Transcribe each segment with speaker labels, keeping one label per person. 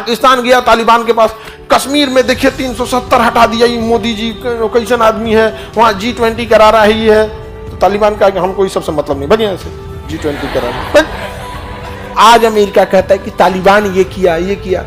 Speaker 1: पाकिस्तान गया तालिबान के पास, कश्मीर में देखिए 370 हटा दिया, ये मोदी जी कैसन आदमी है, वहाँ G20 करा रहा है ये है। तो तालिबान का हमको इस सबसे मतलब नहीं, भगे यहाँ से, G20 करा रहा है। आज अमेरिका कहता है कि तालिबान ये किया ये किया।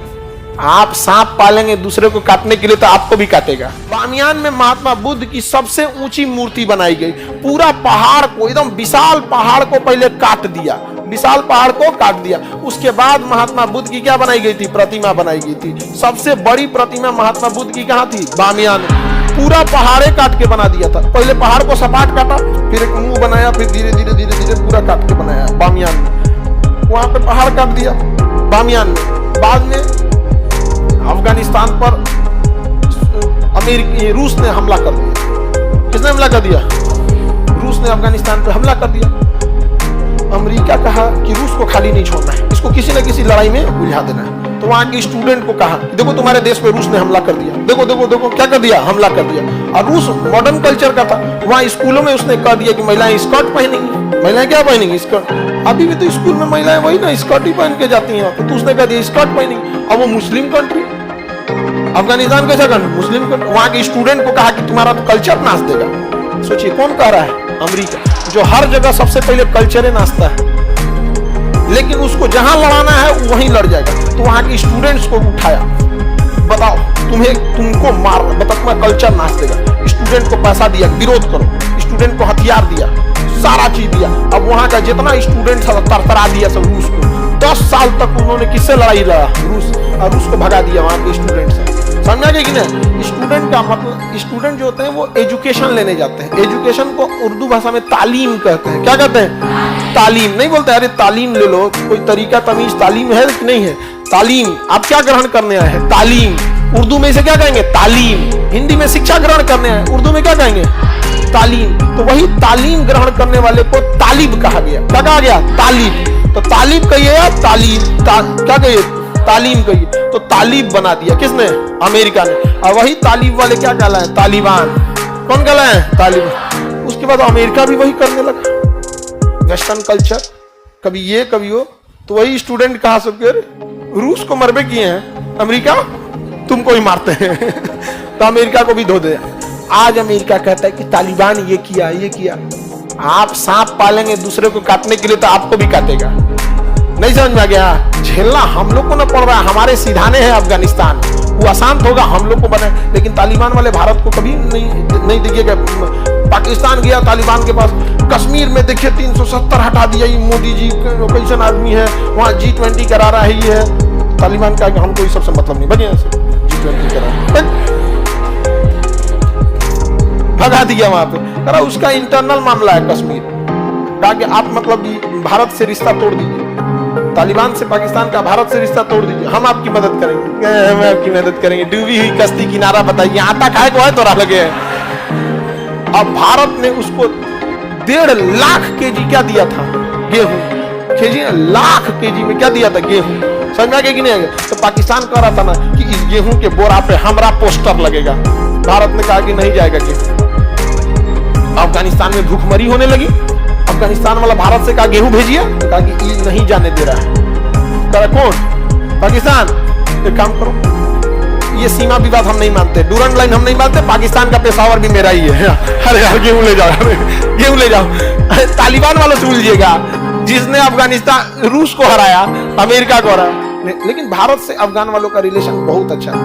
Speaker 1: आप सांप पालेंगे दूसरे को काटने के लिए तो आपको भी काटेगा। बामियान में महात्मा बुद्ध की सबसे ऊंची मूर्ति बनाई गई। पूरा पहाड़ को, एकदम विशाल पहाड़ को पहले काट दिया, विशाल पहाड़ को काट दिया। उसके बाद महात्मा बुद्ध की क्या बनाई गई थी? प्रतिमा बनाई गई थी। सबसे बड़ी प्रतिमा महात्मा बुद्ध की कहाँ थी? बामियान में। पूरा पहाड़े काट के बना दिया था। पहले पहाड़ को सपाट काटा, फिर एक मुंह बनाया, फिर धीरे धीरे धीरे धीरे पूरा काट के बनाया बामियान में। वहां पे पहाड़ काट दिया बामियान में। बाद में अफगानिस्तान पर रूस ने हमला कर दिया। किसने हमला कर दिया? रूस ने अफगानिस्तान पे हमला कर दिया। अमेरिका कहा कि रूस को खाली नहीं छोड़ना है, इसको किसी न किसी लड़ाई में उलझा देना है। तो वहां के स्टूडेंट को कहा, देखो तुम्हारे देश पे रूस ने हमला कर दिया, देखो देखो देखो क्या कर दिया, हमला कर दिया। और रूस मॉडर्न कल्चर का था, वहां स्कूलों में उसने कह दिया कि महिलाएं स्कर्ट पहनेंगी। महिलाएं क्या पहनेंगी? स्कर्ट। अभी भी तो स्कूल में महिलाएं वही ना स्कर्ट ही पहन के जाती हैं। तो उसने कह दिया स्कर्ट पहनेंगी। अब वो मुस्लिम कंट्री, अफगानिस्तान कैसा कंट्री? Muslim country. वहां के स्टूडेंट को कहा कि तुम्हारा तो कल्चर नाच देगा। सोचिए कौन कह रहा है? अमेरिका, जो हर जगह सबसे पहले कल्चर नाचता है, लेकिन उसको जहां लड़ाना है वहीं लड़ जाएगा। तो वहां के स्टूडेंट्स को उठाया, बताओ तुमको मार, बताओ तुम्हारा कल्चर नाच देगा। स्टूडेंट को पैसा दिया, विरोध करो। स्टूडेंट को हथियार दिया, सारा चीज दिया। अब वहां का जितना स्टूडेंट था तरतरा दिया सब रूस को। 10 साल तक उन्होंने किससे लड़ाई लड़ा? रूस। और रूस को भगा दिया वहां के स्टूडेंट से। समझा गया कि नहीं? स्टूडेंट का मतलब, स्टूडेंट जो होते हैं वो एजुकेशन लेने जाते हैं। एजुकेशन को उर्दू भाषा में तालीम कहते हैं। क्या कहते हैं? तालीम। नहीं बोलते अरे तालीम ले लो, कोई तरीका तमीज तालीम है कि नहीं है? तालीम। आप क्या ग्रहण करने आए हैं? तालीम। उर्दू में इसे क्या कहेंगे? तालीम। हिंदी में शिक्षा ग्रहण करने आए, उर्दू में क्या कहेंगे? तालीम। तो वही तालीम ग्रहण करने वाले को तालिब कहा गया। क्या कहा गया? तालिब। तो तालिब कहिए या तालीम? क्या कहिए? तालीम कहिए। तो तालिब बना दिया किसने? अमेरिका ने। और वही तालिब वाले क्या कहलाए? तालिबान। कौन कहलाए? तालिबान। उसके बाद अमेरिका भी वही करने लगा, वेस्टर्न कल्चर, कभी ये कभी वो। तो वही स्टूडेंट कहा सबके, रूस को मरबे किए हैं, अमेरिका तुमको ही मारते हैं। तो अमेरिका को भी धो दे। आज अमेरिका कहता है कि तालिबान ये किया ये किया। आप सांप पालेंगे दूसरे को काटने के लिए तो आपको भी काटेगा। नहीं समझ में आ गया? झेलना हम लोग को ना पड़ रहा है, हमारे सिधाने हैं अफगानिस्तान, वो अशांत होगा हम लोग को बने। लेकिन तालिबान वाले भारत को कभी नहीं देखिएगा। पाकिस्तान गया तालिबान के पास, कश्मीर में देखिए 370 हटा दिया, ये मोदी जी कैसन आदमी है, वहाँ G20 करा रहा है ये है। तालिबान का हमको इस सबसे मतलब नहीं, बढ़िया से G20 करा भगा दिया वहां पे। करा उसका इंटरनल मामला है कश्मीर। कहा कि आप मतलब भारत से रिश्ता तोड़ दीजिए, तालिबान से पाकिस्तान का भारत से रिश्ता तोड़ दीजिए, हम आपकी मदद करेंगे। हम आपकी मदद करेंगे। डूबी हुई कश्ती किनारा बताइए, आता खाए को है तोरा लगे। अब भारत ने उसको 1.5 लाख केजी क्या दिया था? गेहूं। केजी लाख केजी में क्या दिया था? गेहूं। समझा कि नहीं आएगा? तो पाकिस्तान कह रहा था ना कि इस गेहूं के बोरा पे हमारा पोस्टर लगेगा। भारत ने कहा कि नहीं जाएगा गेहूं। अफगानिस्तान में भूखमरी होने लगी। अफगानिस्तान वाला भारत से कहा गेहूं भेजिए, तो कहा कि ये नहीं जाने दे रहा है। कहा कौन? पाकिस्तान। एक काम करो, ये सीमा विवाद हम नहीं मानते, डूरंड लाइन हम नहीं मानते, पाकिस्तान का पेशावर भी मेरा ही है। अरे यार गेहूं ले जाओ, गेहूं ले जाओ। तालिबान वालों से उलझिएगा, जिसने अफगानिस्तान रूस को हराया, अमेरिका को हराया। लेकिन भारत से अफगान वालों का रिलेशन बहुत अच्छा है।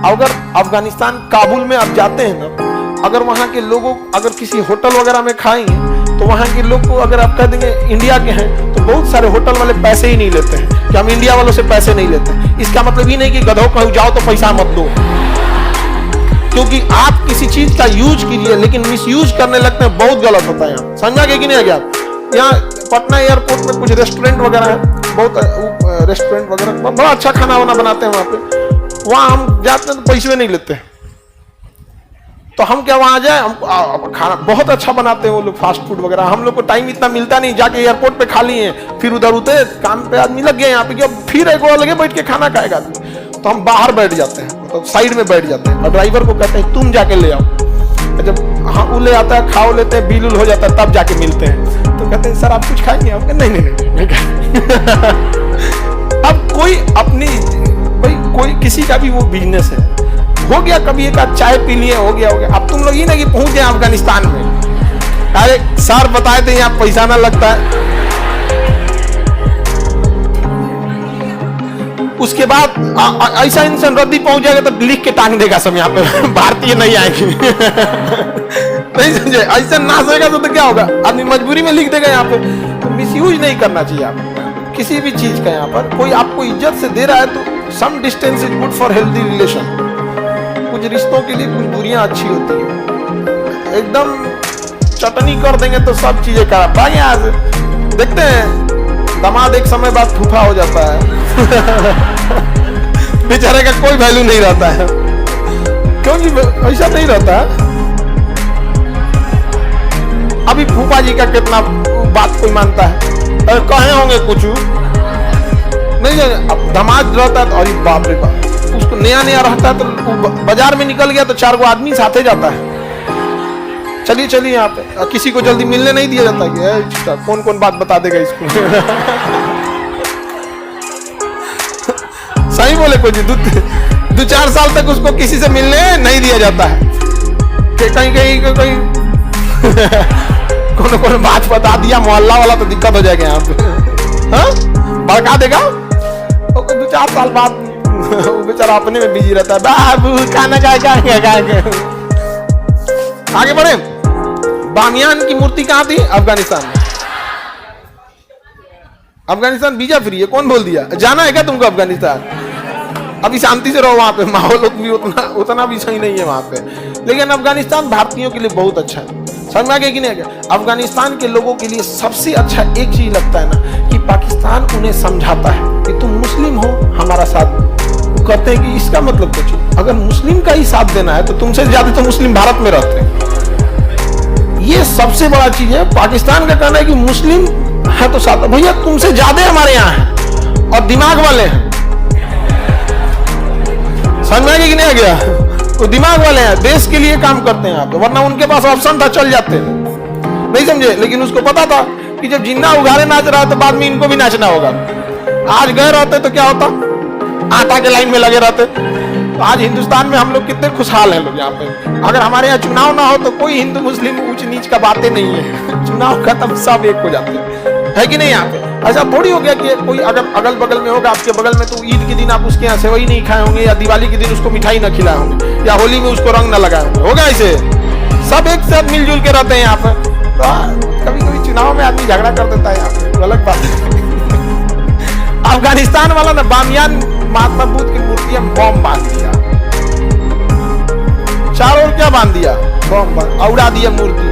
Speaker 1: अगर अफगानिस्तान काबुल में आप जाते हैं ना, अगर वहां के लोगों, अगर किसी होटल वगैरह में खाएंगे तो वहां के लोग को अगर आप कह देंगे इंडिया के हैं, तो बहुत सारे होटल वाले पैसे ही नहीं लेते हैं कि हम इंडिया वालों से पैसे नहीं लेते। इसका मतलब ही नहीं कि गधों कहूं जाओ तो पैसा मत दो, क्योंकि आप किसी चीज का यूज कीजिए लेकिन मिस यूज करने लगते हैं, बहुत गलत होता है। यहाँ समझा गया कि नहीं आ गया? यहाँ पटना एयरपोर्ट में कुछ रेस्टोरेंट वगैरह है, बहुत रेस्टोरेंट वगैरह बड़ा अच्छा खाना वाना बनाते हैं वहां पे। वहां हम जाते हैं तो पैसे नहीं लेते, तो हम क्या वहां जाए? हम खाना बहुत अच्छा बनाते हैं वो लोग, फास्ट फूड वगैरह। हम लोग को टाइम इतना मिलता नहीं, जाके एयरपोर्ट पे खा लिए, फिर उधर उतरे, काम पे आदमी लग गया यहाँ पे, फिर एक और लगे बैठ के खाना खाएगा आदमी। तो हम बाहर बैठ जाते हैं, तो साइड में बैठ जाते हैं और ड्राइवर को कहते हैं तुम जाके ले आओ। जब हाँ वो ले आता है, खाओ लेते हैं, बिल हो जाता है, तब जाके मिलते हैं। तो कहते हैं सर आप कुछ खाएंगे? नहीं नहीं नहीं, नहीं। अब कोई अपनी भाई कोई किसी का भी वो बिजनेस है, हो गया कभी एक आध चाय पी लिए, हो गया। अब तुम लोग ही ना कि पहुंच गए अफगानिस्तान में, अरे सर बताए थे यहाँ पैसा ना लगता है। उसके बाद ऐसा इंसान रद्दी पहुंच जाएगा तो लिख के टांग देगा सब यहाँ पे, भारतीय नहीं आएंगे। नहीं समझे, ऐसा ना सोएगा तो क्या होगा, आदमी मजबूरी में लिख देगा यहाँ पे। तो मिसयूज नहीं करना चाहिए आप किसी भी चीज का। यहाँ पर कोई आपको इज्जत से दे रहा है तो some distance is good for healthy relation. कुछ रिश्तों के लिए कुछ दूरियां अच्छी होती है। एकदम चटनी कर देंगे तो सब चीजें खराब। भाई यहाँ से देखते हैं दामाद एक समय बाद फूफा हो जाता है। बेचारे का कोई वैल्यू नहीं रहता है, क्योंकि ऐसा नहीं रहता है। अभी फूफा जी का कितना बात कोई मानता है, अरे कहे होंगे कुछ नहीं। अब दामाद रहता है तो अरे बाप रे बाप, उसको नया नया रहता है तो बाजार में निकल गया तो 4 गो आदमी साथे जाता है, चलिए चलिए यहाँ पे। किसी को जल्दी मिलने नहीं दिया जाता कि कौन कौन बात बता देगा इसको। सही बोले कोई 2-4 साल तक उसको किसी से मिलने नहीं दिया जाता है कि कहीं कौन बात बता दिया मोहल्ला वाला तो दिक्कत हो जाएगा यहाँ पे। हाँ भड़का देगा। 2-4 साल बाद वो बेचारा अपने में बिजी रहता है, बाबू खाना खाएगा। आगे बढ़े। बामियान की मूर्ति कहाँ थी? अफगानिस्तान में। अफगानिस्तान वीजा फ्री है, कौन बोल दिया? जाना है क्या तुमको अफगानिस्तान? अभी शांति से रहो वहां पे, माहौल भी उतना भी सही नहीं है वहां पे। लेकिन अफगानिस्तान भारतीयों के लिए बहुत अच्छा है। समझ में आ गया कि नहीं आ गया? अफगानिस्तान के लोगों के लिए सबसे अच्छा एक चीज लगता है ना कि पाकिस्तान उन्हें समझाता है कि तुम मुस्लिम हो, हमारा साथ दो। वो कहते हैं कि इसका मतलब कुछ, अगर मुस्लिम का ही साथ देना है तो तुमसे ज्यादा तो मुस्लिम भारत में रहते हैं। ये सबसे बड़ा चीज है। पाकिस्तान का कहना है कि मुस्लिम है तो साथ, भैया तुमसे ज्यादा हमारे यहाँ है और दिमाग वाले हैं। समझ में आ गया कि नहीं आ गया? वो दिमाग वाले हैं, देश के लिए काम करते हैं यहाँ पे, वरना उनके पास ऑप्शन था चल जाते हैं, नहीं समझे। लेकिन उसको पता था कि जब जिन्ना उघाड़े नाच रहा है तो बाद में इनको भी नाचना होगा। आज गए रहते तो क्या होता, आटा के लाइन में लगे रहते। तो आज हिंदुस्तान में हम लोग कितने खुशहाल हैं लोग यहाँ पे। अगर हमारे यहाँ चुनाव ना हो तो कोई हिंदू मुस्लिम ऊंच नीच का बातें नहीं है। चुनाव खत्म, सब एक हो जाते हैं, है कि नहीं? यहाँ पे ऐसा थोड़ी हो गया कि कोई अगर अगल बगल में होगा आपके बगल में तो ईद के दिन आप उसके यहाँ सेवई नहीं खाए होंगे, या दिवाली के दिन उसको मिठाई न खिलाए होंगे, या होली में उसको रंग न लगाए होंगे। होगा ऐसे? सब एक साथ मिलजुल के रहते हैं यहाँ पे। तो कभी कभी चुनाव में आदमी झगड़ा कर देता है यहाँ पे, गलत बात है। अफगानिस्तान वाला ना बामियान महात्मा बुद्ध की मूर्ति में बम बांध दिया, चारों ओर क्या बांध दिया? बम उड़ा दिया मूर्ति।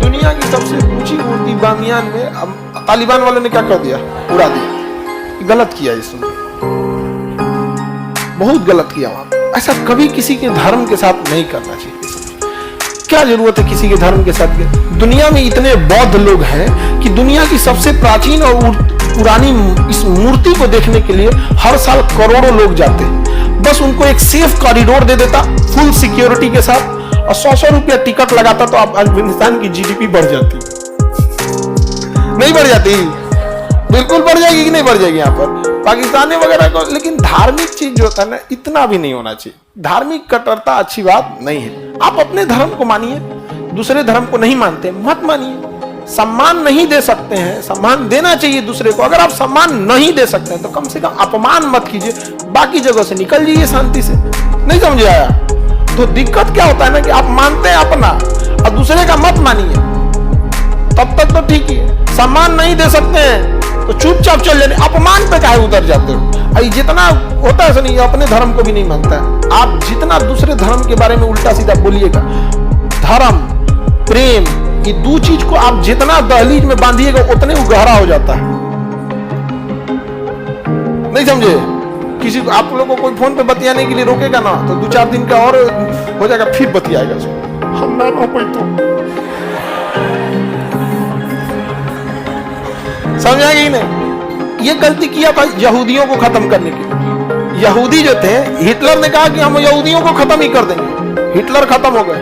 Speaker 1: दुनिया की सबसे ऊंची मूर्ति बामियान में तालिबान वालों ने क्या कर दिया? उड़ा दिया। गलत किया इसने, बहुत गलत किया वहां। ऐसा कभी किसी के धर्म के साथ नहीं करना चाहिए। क्या जरूरत है किसी के धर्म के साथ? दुनिया में इतने बौद्ध लोग हैं कि दुनिया की सबसे प्राचीन और पुरानी इस मूर्ति को देखने के लिए हर साल करोड़ों लोग जाते हैं। बस उनको एक सेफ कॉरिडोर दे देता फुल सिक्योरिटी के साथ और 100 रुपया टिकट लगाता तो अफगानिस्तान की जीडीपी बढ़ जाती। नहीं बढ़ जाती? बिल्कुल बढ़ जाएगी कि नहीं बढ़ जाएगी यहाँ पर पाकिस्तानी वगैरह को। लेकिन धार्मिक चीज जो होता है ना, इतना भी नहीं होना चाहिए। धार्मिक कट्टरता अच्छी बात नहीं है। आप अपने धर्म को मानिए, दूसरे धर्म को नहीं मानते मत मानिए। सम्मान नहीं दे सकते हैं, सम्मान देना चाहिए दूसरे को। अगर आप सम्मान नहीं दे सकते हैं तो कम से कम अपमान मत कीजिए, बाकी जगह से निकल जाइए शांति से। नहीं समझे आया? तो दिक्कत क्या होता है ना कि आप मानते हैं अपना और दूसरे का मत मानिए, तब तक तो ठीक ही है। सम्मान नहीं दे सकते हैं तो चुपचाप चल जाए, अपमान पे काहे उतर जाते हो? जितना होता है नहीं, अपने धर्म को भी नहीं मानता है। आप जितना दूसरे धर्म के बारे में उल्टा सीधा बोलिएगा, धर्म प्रेम ये दो चीज को आप जितना दहलीज में बांधिएगा उतने वो गहरा हो जाता है। नहीं समझे? किसी को आप लोगों को कोई फोन पे बतियाने के लिए रोकेगा ना तो 2-4 दिन का और हो जाएगा, फिर बतियाएगा। हम ना कोई तो समझ आएगी नहीं? ये गलती किया था यहूदियों को खत्म करने के लिए। यहूदी जो थे, हिटलर ने कहा कि हम यहूदियों को खत्म ही कर देंगे। हिटलर खत्म हो गए।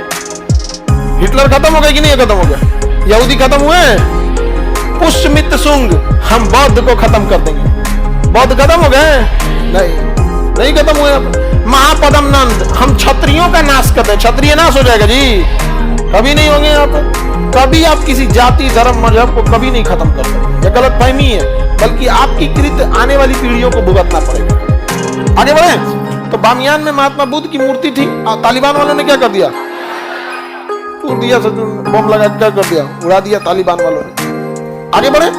Speaker 1: हिटलर खत्म हो गए कि नहीं खत्म हो गए? यहूदी खत्म हुए? पुष्यमित्र सुंग, हम बौद्ध को खत्म कर देंगे। बौद्ध खत्म हो गए? नहीं नहीं खत्म हुए। महापदम नंद, हम क्षत्रियों का नाश करते हैं, क्षत्रिय नाश हो जाएगा जी, कभी नहीं होंगे यहाँ पे। कभी आप किसी जाति धर्म मजहब को कभी नहीं खत्म कर सकते, यह गलत फहमी है, बल्कि आपकी कृत्य आने वाली पीढ़ियों को भुगतना पड़ेगा। आगे बढ़े तो बामियान में महात्मा बुद्ध की मूर्ति थी, तालिबान वालों ने क्या कर दिया, तोड़ दिया, बम लगा क्या कर दिया, उड़ा दिया तालिबान वालों ने। आगे बढ़े